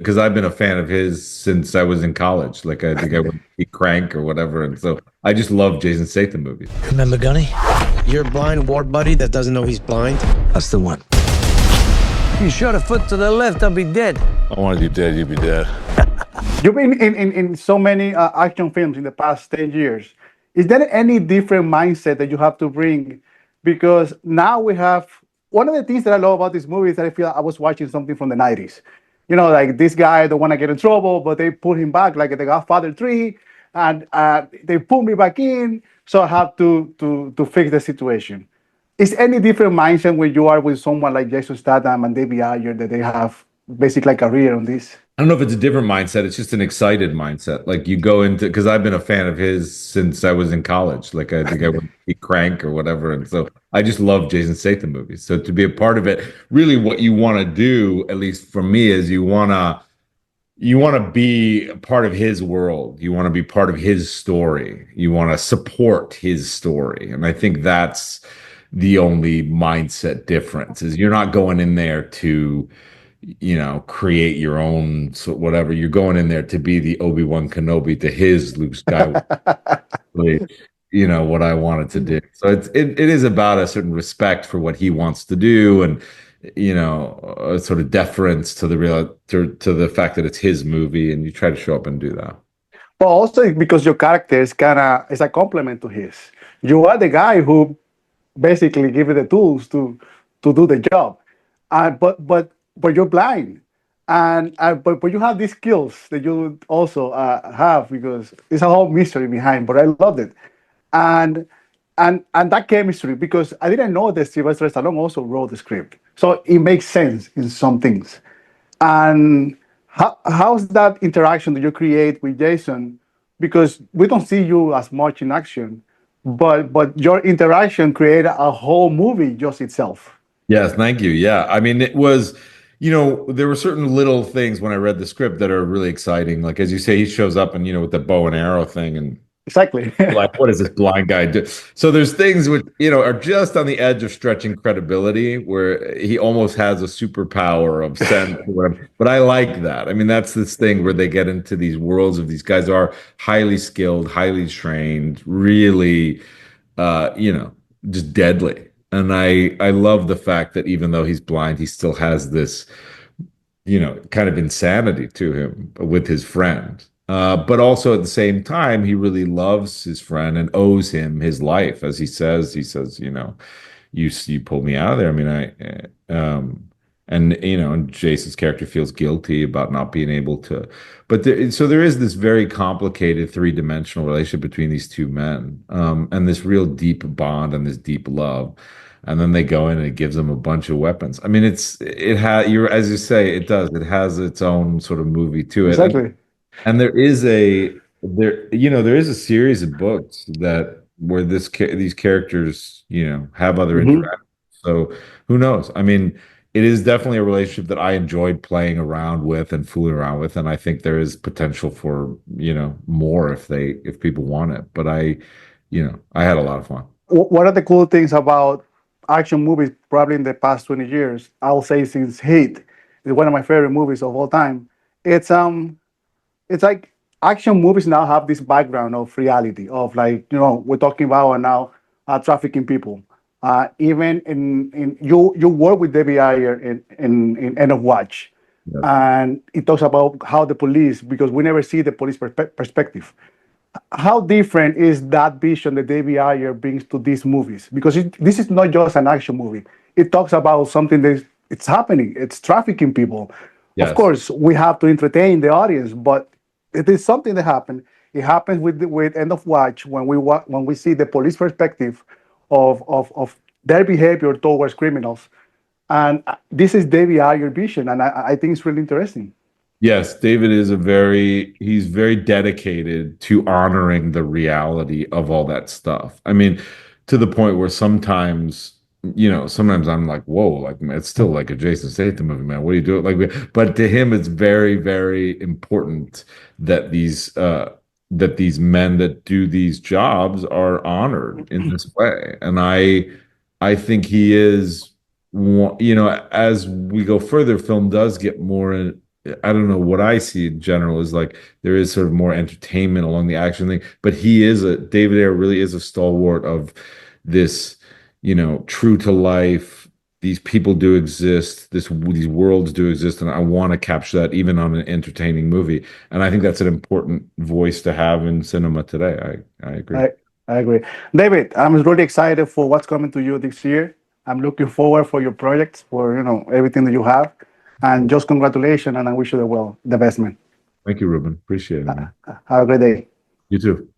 because I've been a fan of his since I was in college. Like I think I went to see Crank or whatever, and so I just love Jason Statham movies. Remember Gunny? Your blind war buddy that doesn't know he's blind? That's the one. You shot a foot to the left, I'll be dead. I wanted you dead, you'd be dead. You've been in so many action films in the past 10 years. Is there any different mindset that you have to bring? Because now we have, one of the things that I love about this movie is that I feel I was watching something from the 90s. You know, like this guy don't want to get in trouble, but they put him back like the Godfather 3, and they put me back in, so I have to fix the situation. Is any different mindset when you are with someone like Jason Statham and David Ayer that they have basically a career on this? I don't know if it's a different mindset. It's just an excited mindset. Like you go into, because I've been a fan of his since I was in college. Like I think I went to see Crank or whatever, and so I just love Jason Statham movies. So to be a part of it, really, what you want to do, at least for me, is you want to be a part of his world. You want to be part of his story. You want to support his story, and I think that's the only mindset difference. Is you're not going in there to create your own whatever. You're going in there to be the Obi-Wan Kenobi to his Luke Skywalker. What I wanted to do. So it is about a certain respect for what he wants to do, and a sort of deference to the fact that it's his movie, and you try to show up and do that. But also because your character is is a complement to his. You are the guy who basically give you the tools to do the job, but you're blind, but you have these skills that you also have, because it's a whole mystery behind. But I loved it, and that chemistry, because I didn't know that Sylvester Stallone also wrote the script, so it makes sense in some things. And how's that interaction that you create with Jason? Because we don't see you as much in action, but your interaction created a whole movie just itself. Yes, thank you. Yeah, I mean, it was, there were certain little things when I read the script that are really exciting. Like, as you say, he shows up and, with the bow and arrow thing, and exactly, like, what does this blind guy do? So there's things which, are just on the edge of stretching credibility, where he almost has a superpower of sense or whatever. But I like that. I mean, that's this thing where they get into these worlds of these guys are highly skilled, highly trained, really, just deadly. And I love the fact that even though he's blind, he still has this, kind of insanity to him with his friend. But also at the same time, he really loves his friend and owes him his life. As he says, you pulled me out of there. I mean, and Jason's character feels guilty about not being able to. But so there is this very complicated three-dimensional relationship between these two men, and this real deep bond and this deep love. And then they go in and it gives them a bunch of weapons. I mean, as you say, it has its own sort of movie to it. Exactly. And there is a series of books where these characters, have other interactions. So who knows? I mean, it is definitely a relationship that I enjoyed playing around with and fooling around with, and I think there is potential for more if people want it. But I had a lot of fun. One of the cool things about action movies, probably in the past 20 years, I'll say since Heat is one of my favorite movies of all time. It's like action movies now have this background of reality, of like, we're talking about now trafficking people. Even in you work with David Ayer in End of Watch, yes. And it talks about how the police, because we never see the police perspective. How different is that vision that David Ayer brings to these movies? Because this is not just an action movie. It talks about something that it's happening. It's trafficking people. Yes. Of course, we have to entertain the audience, but it is something that happened. It happens with End of Watch when we see the police perspective of their behavior towards criminals. And this is David Ayer's vision, and I think it's really interesting. Yes, David is he's very dedicated to honoring the reality of all that stuff. I mean, to the point where sometimes I'm like, whoa, like, it's still like a Jason Statham movie, man. What are you doing? Like, but to him, it's very, very important that these men that do these jobs are honored in this way. And I think he is, as we go further, film does get more I don't know, what I see in general is like there is sort of more entertainment along the action thing, but David Ayer really is a stalwart of this, true to life. These people do exist. These worlds do exist, and I want to capture that even on an entertaining movie. And I think that's an important voice to have in cinema today. I agree. I agree. David, I'm really excited for what's coming to you this year. I'm looking forward for your projects, for everything that you have, and just congratulations, and I wish you the best, man. Thank you, Ruben. Appreciate it, man. Have a great day. You too.